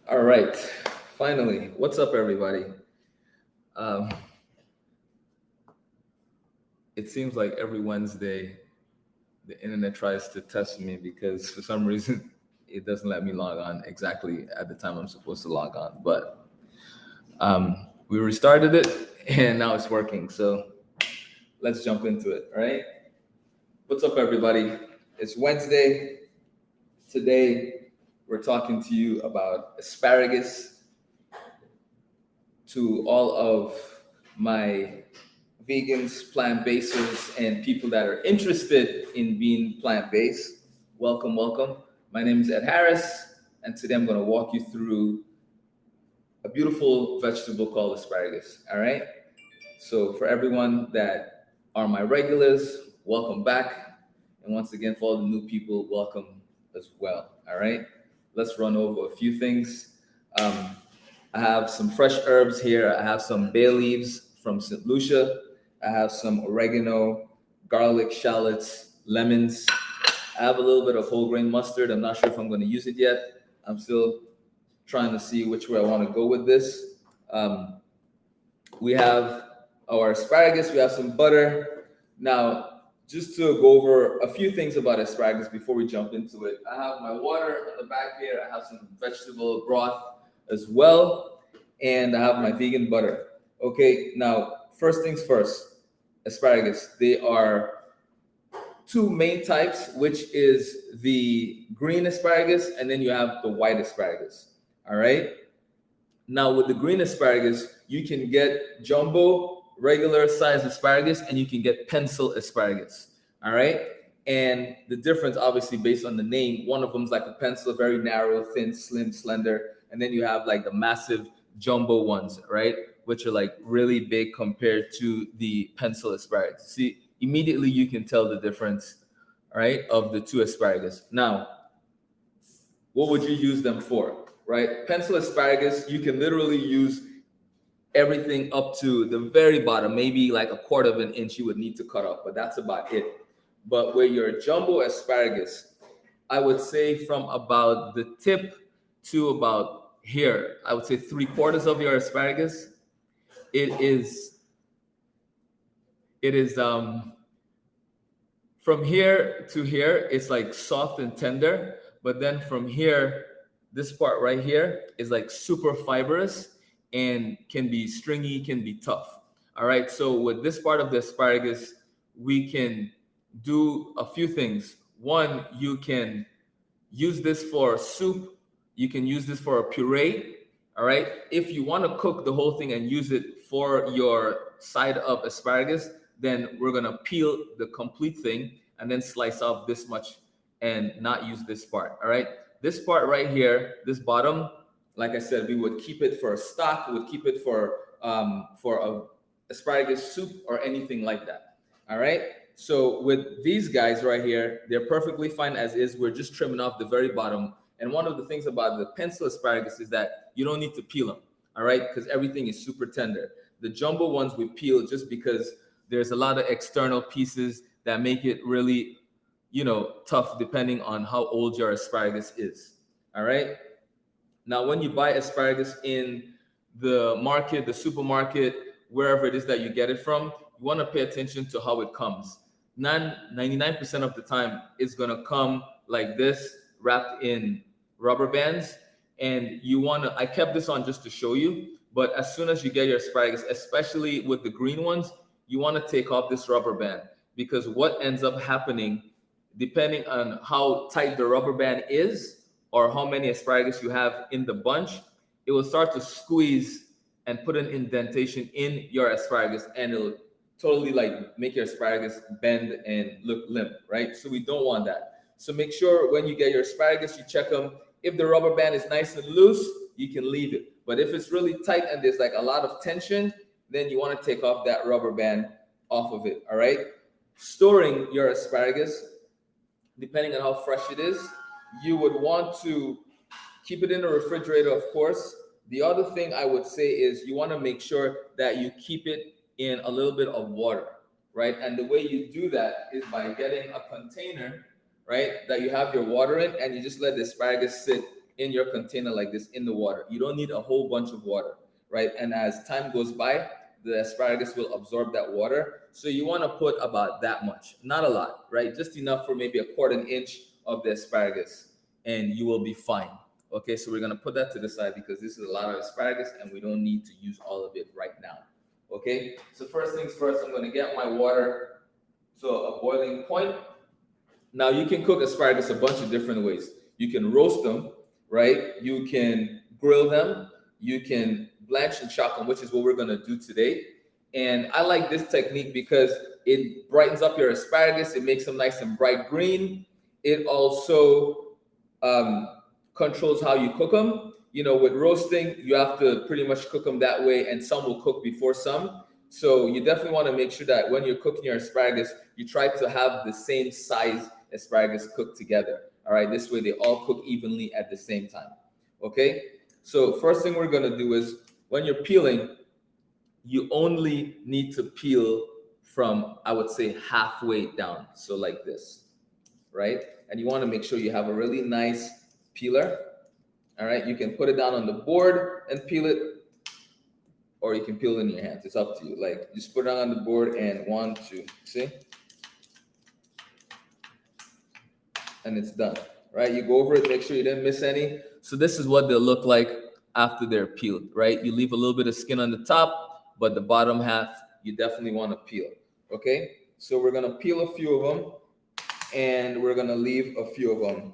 All right, finally, what's up, everybody? Um, it seems like every Wednesday the internet tries to test me because for some reason it doesn't let me log on exactly at the time I'm supposed to log on. But we restarted it and now it's working. So let's jump into it. All right. What's up, everybody? It's Wednesday. Today we're talking to you about asparagus. To all of my vegans, plant-basers, and people that are interested in being plant-based. Welcome, welcome. My name is Ed Harris, and today I'm going to walk you through a beautiful vegetable called asparagus. All right. So for everyone that are my regulars, welcome back. And once again, for all the new people, welcome as well. All right. Let's run over a few things. Um, I have some fresh herbs here. I have some bay leaves from St. Lucia. I have some oregano, garlic, shallots, lemons. I have a little bit of whole grain mustard. I'm not sure if I'm going to use it yet. I'm still trying to see which way I want to go with this. Um, we have our asparagus. We have some butter. Now, just to go over a few things about asparagus before we jump into it, I have my water on the back here. I have some vegetable broth as well, and I have my vegan butter. Okay, now first things first, asparagus. They are two main types, which is the green asparagus, and then you have the white asparagus. All right. Now, with the green asparagus, you can get jumbo, regular size asparagus, and you can get pencil asparagus. All right. And the difference, obviously, based on the name, one of them is like a pencil, very narrow, thin, slim, slender. And then you have like the massive jumbo ones, right? Which are like really big compared to the pencil asparagus. See, immediately you can tell the difference, right, of the two asparagus. Now, what would you use them for? Right? Pencil asparagus, you can literally use everything up to the very bottom, maybe like a quarter of an inch you would need to cut off, but that's about it. But where your jumbo asparagus, I would say from about the tip to about here, I would say 3/4 of your asparagus, it is it is from here to here, it's like soft and tender, but then from here, this part right here is like super fibrous and can be stringy, can be tough. All right. So with this part of the asparagus, we can do a few things. One, you can use this for soup. You can use this for a puree. All right. If you want to cook the whole thing and use it for your side of asparagus, then we're going to peel the complete thing and then slice off this much and not use this part. All right. This part right here, this bottom, like I said, we would keep it for a stock. We would keep it for a asparagus soup or anything like that. All right. So with these guys right here, they're perfectly fine as is. We're just trimming off the very bottom. And one of the things about the pencil asparagus is that you don't need to peel them. All right. Because everything is super tender. The jumbo ones we peel just because there's a lot of external pieces that make it really, tough depending on how old your asparagus is. All right. Now, when you buy asparagus in the market, the supermarket, wherever it is that you get it from, you want to pay attention to how it comes. 99% of the time, it's going to come like this, wrapped in rubber bands. And I kept this on just to show you, but as soon as you get your asparagus, especially with the green ones, you want to take off this rubber band because what ends up happening, depending on how tight the rubber band is or how many asparagus you have in the bunch, it will start to squeeze and put an indentation in your asparagus, and it'll totally like make your asparagus bend and look limp, right? So we don't want that. So make sure when you get your asparagus, you check them. If the rubber band is nice and loose, you can leave it. But if it's really tight and there's like a lot of tension, then you want to take off that rubber band off of it. All right. Storing your asparagus, depending on how fresh it is, you would want to keep it in the refrigerator, of course. The other thing I would say is you want to make sure that you keep it in a little bit of water, right? And the way you do that is by getting a container, right, that you have your water in, and you just let the asparagus sit in your container like this in the water. You don't need a whole bunch of water, right? And as time goes by, the asparagus will absorb that water. So you want to put about that much, not a lot, right? Just enough for maybe a quarter inch of the asparagus, and you will be fine. Okay, so we're gonna put that to the side because this is a lot of asparagus and we don't need to use all of it right now. Okay, so first things first, I'm gonna get my water to a boiling point. Now you can cook asparagus a bunch of different ways. You can roast them, right? You can grill them. You can blanch and chop them, which is what we're gonna do today. And I like this technique because it brightens up your asparagus. It makes them nice and bright green. It also controls how you cook them. You know, with roasting, you have to pretty much cook them that way, and some will cook before some. So you definitely want to make sure that when you're cooking your asparagus, you try to have the same size asparagus cooked together. All right, this way they all cook evenly at the same time. Okay, so first thing we're gonna do is when you're peeling, you only need to peel from, I would say, halfway down. So like this, right? And you want to make sure you have a really nice peeler. All right, you can put it down on the board and peel it, or you can peel it in your hands. It's up to you. Like, just put it on the board and 1, 2, see? And it's done, right? You go over it, make sure you didn't miss any. So this is what they'll look like after they're peeled, right? You leave a little bit of skin on the top, but the bottom half, you definitely want to peel, okay? So we're gonna peel a few of them, and we're gonna leave a few of them.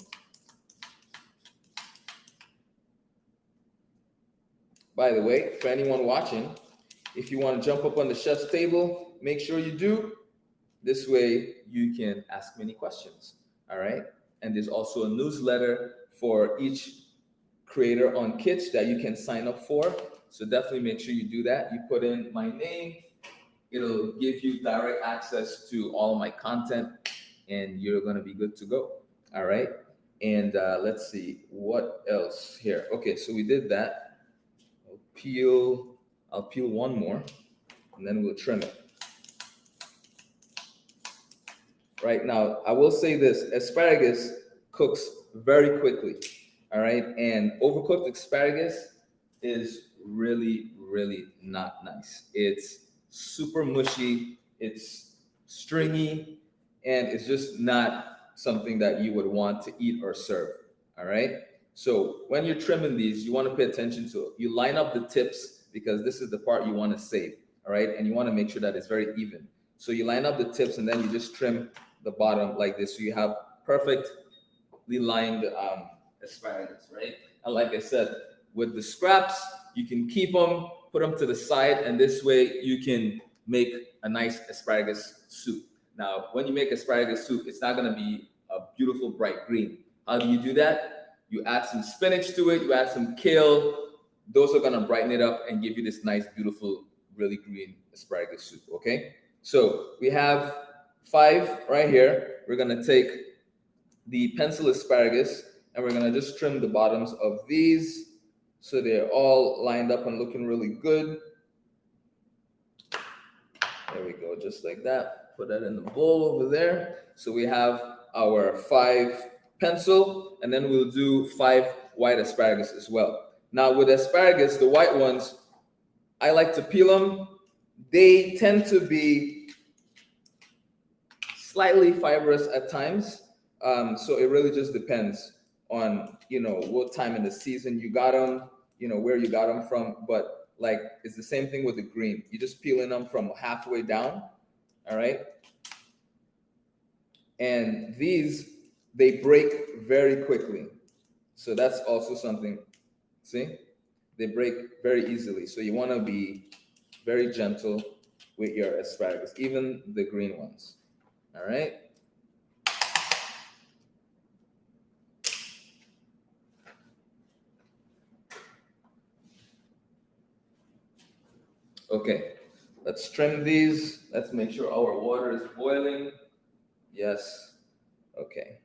By the way, for anyone watching, if you want to jump up on the chef's table, make sure you do. This way you can ask many questions, all right? And there's also a newsletter for each creator on Kitsch that you can sign up for. So definitely make sure you do that. You put in my name, it'll give you direct access to all my content, and you're gonna be good to go, all right? And let's see, what else here? Okay, so we did that. I'll peel one more, and then we'll trim it. Right now, I will say this, asparagus cooks very quickly, all right? And overcooked asparagus is really, really not nice. It's super mushy, it's stringy, and it's just not something that you would want to eat or serve, all right? So when you're trimming these, you want to pay attention to it. You line up the tips because this is the part you want to save, all right? And you want to make sure that it's very even. So you line up the tips and then you just trim the bottom like this. So you have perfectly lined asparagus, right? And like I said, with the scraps, you can keep them, put them to the side, and this way you can make a nice asparagus soup. Now, when you make asparagus soup, it's not gonna be a beautiful bright green. How do you do that? You add some spinach to it, you add some kale. Those are gonna brighten it up and give you this nice, beautiful, really green asparagus soup, okay? So we have 5 right here. We're gonna take the pencil asparagus and we're gonna just trim the bottoms of these so they're all lined up and looking really good. There we go, just like that. Put that in the bowl over there. So we have our 5 pencil, and then we'll do 5 white asparagus as well. Now with asparagus, the white ones, I like to peel them. They tend to be slightly fibrous at times. So it really just depends on, you know, what time in the season you got them, you know, where you got them from. But like, it's the same thing with the green. You just peeling them from halfway down, all right? And these, they break very quickly. So that's also something, see? They break very easily. So you wanna be very gentle with your asparagus, even the green ones, all right? Okay, let's trim these. Let's make sure our water is boiling. Yes, okay.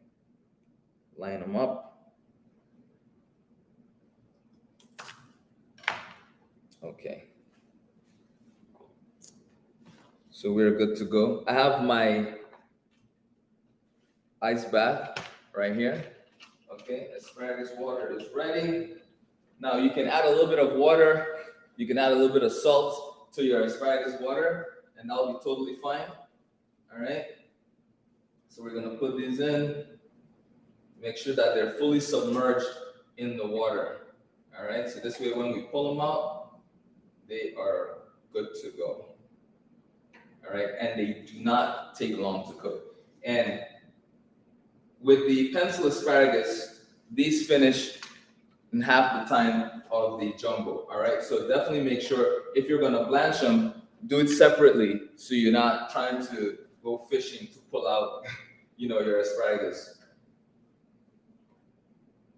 Line them up. Okay. So we're good to go. I have my ice bath right here. Okay. Okay, asparagus water is ready. Now you can add a little bit of water. You can add a little bit of salt to your asparagus water, and that'll be totally fine. All right. So we're gonna put these in. Make sure that they're fully submerged in the water. All right. So this way, when we pull them out, they are good to go. All right, and they do not take long to cook. And with the pencil asparagus, these finish in half the time of the jumbo. All right, so definitely make sure if you're gonna blanch them, do it separately so you're not trying to go fishing to pull out, your asparagus.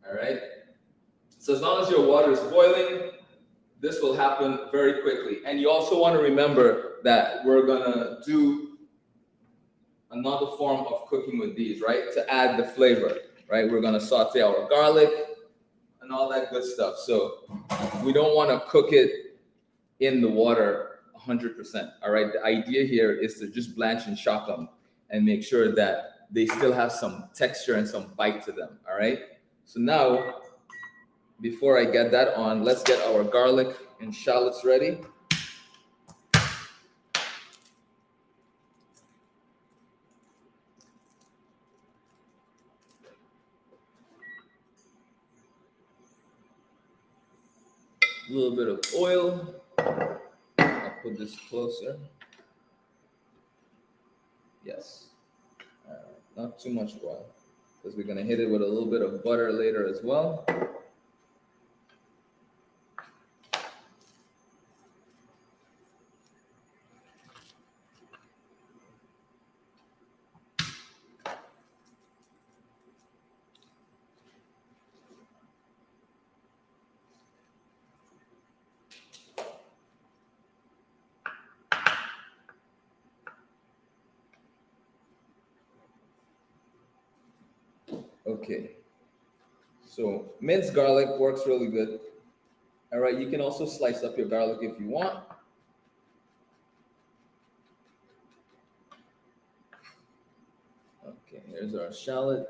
All right. So as long as your water is boiling, this will happen very quickly. And you also want to remember that we're gonna do another form of cooking with these, right? To add the flavor, right? We're gonna saute our garlic and all that good stuff. So we don't want to cook it in the water 100%. All right. The idea here is to just blanch and shock them and make sure that they still have some texture and some bite to them. All right. So now, before I get that on, let's get our garlic and shallots ready. A little bit of oil. I'll put this closer. Yes. Not too much oil, because we're going to hit it with a little bit of butter later as well. Okay. So minced garlic works really good. All right. You can also slice up your garlic if you want. Okay. Here's our shallot.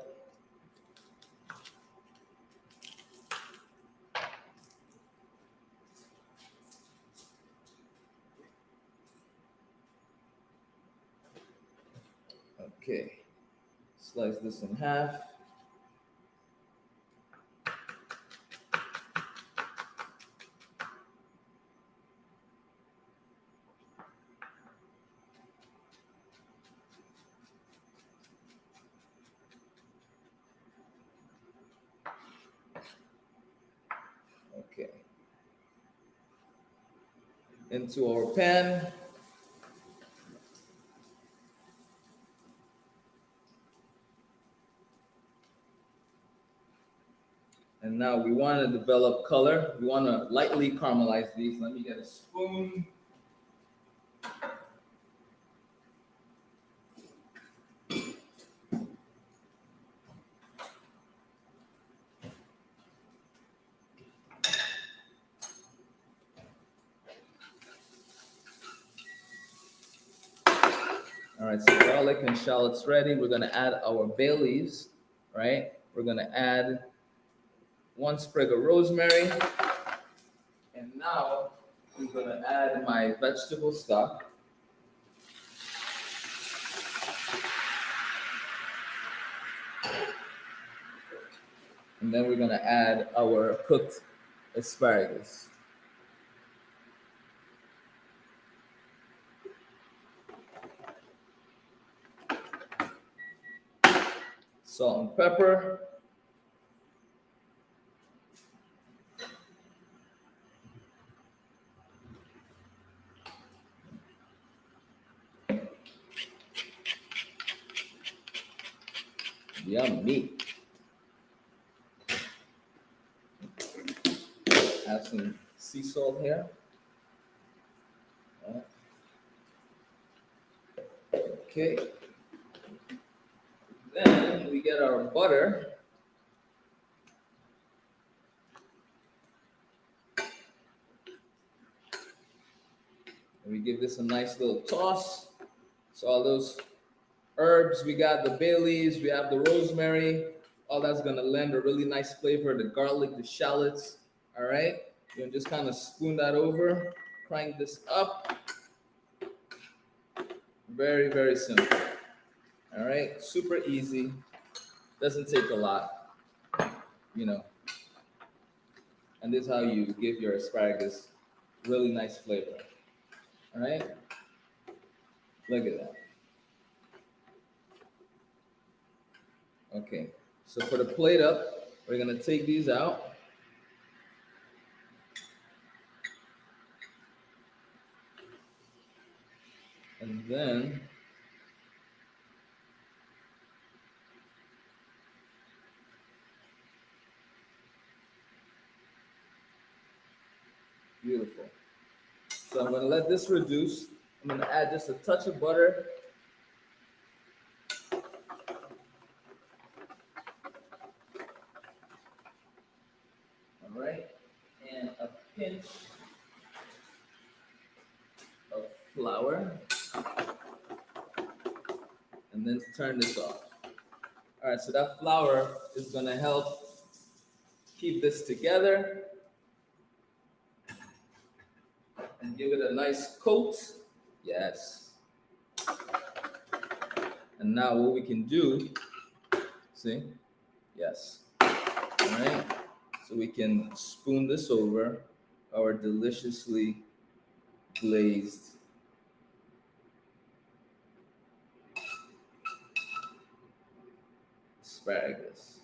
Okay. Slice this in half. Okay. Into our pan. And now we want to develop color. We want to lightly caramelize these. Let me get a spoon. All right, so garlic and shallots ready. We're gonna add our bay leaves, right? We're gonna add 1 sprig of rosemary. And now I'm gonna add my vegetable stock. And then we're gonna add our cooked asparagus. Salt and pepper. Yummy. Add some sea salt here. Okay. Then we get our butter. And we give this a nice little toss. So all those herbs, we got the bay leaves, we have the rosemary, All that's gonna lend a really nice flavor. The garlic, the shallots. All right. You're gonna just kind of spoon that over, crank this up. Very, very simple. All right. Super easy. Doesn't take a lot, you know. And this is how you give your asparagus really nice flavor. All right. Look at that. Okay. So for the plate up, we're gonna take these out. And then beautiful. So I'm gonna let this reduce. I'm gonna add just a touch of butter. All right. And a pinch of flour. And then turn this off. All right, so that flour is gonna help keep this together and give it a nice coat. Yes. And now what we can do, see? Yes. All right. So we can spoon this over our deliciously glazed asparagus.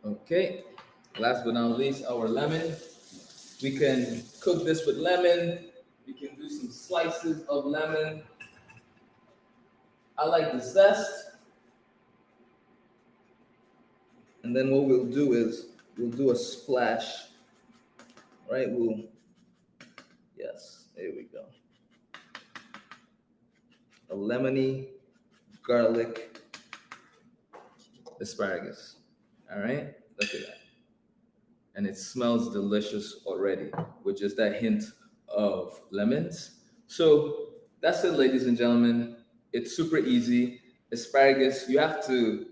Okay, last but not least, our lemon. We can cook this with lemon. We can do some slices of lemon. I like the zest. And then what we'll do is we'll do a splash, right? Yes, there we go. A lemony garlic asparagus. All right, look at that. And it smells delicious already with just that hint of lemons. So that's it, ladies and gentlemen. It's super easy. Asparagus, you have to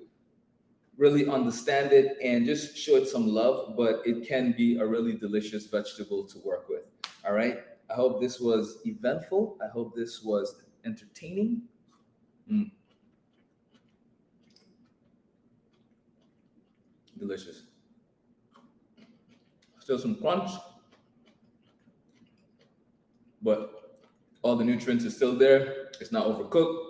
really understand it and just show it some love, but it can be a really delicious vegetable to work with. All right. I hope this was eventful. I hope this was entertaining. Mm, delicious. Still some crunch, but all the nutrients are still there. It's not overcooked.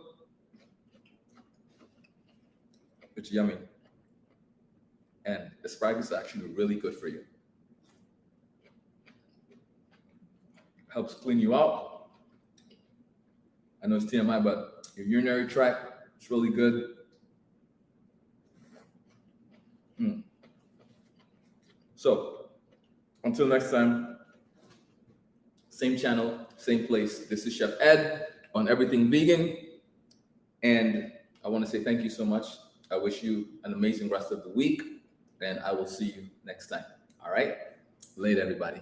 It's yummy. And asparagus is actually really good for you. Helps clean you out. I know it's TMI, but your urinary tract, it's really good. Mm. So, until next time, same channel, same place. This is Chef Ed on Everything Vegan. And I want to say thank you so much. I wish you an amazing rest of the week. And I will see you next time. All right? Later, everybody.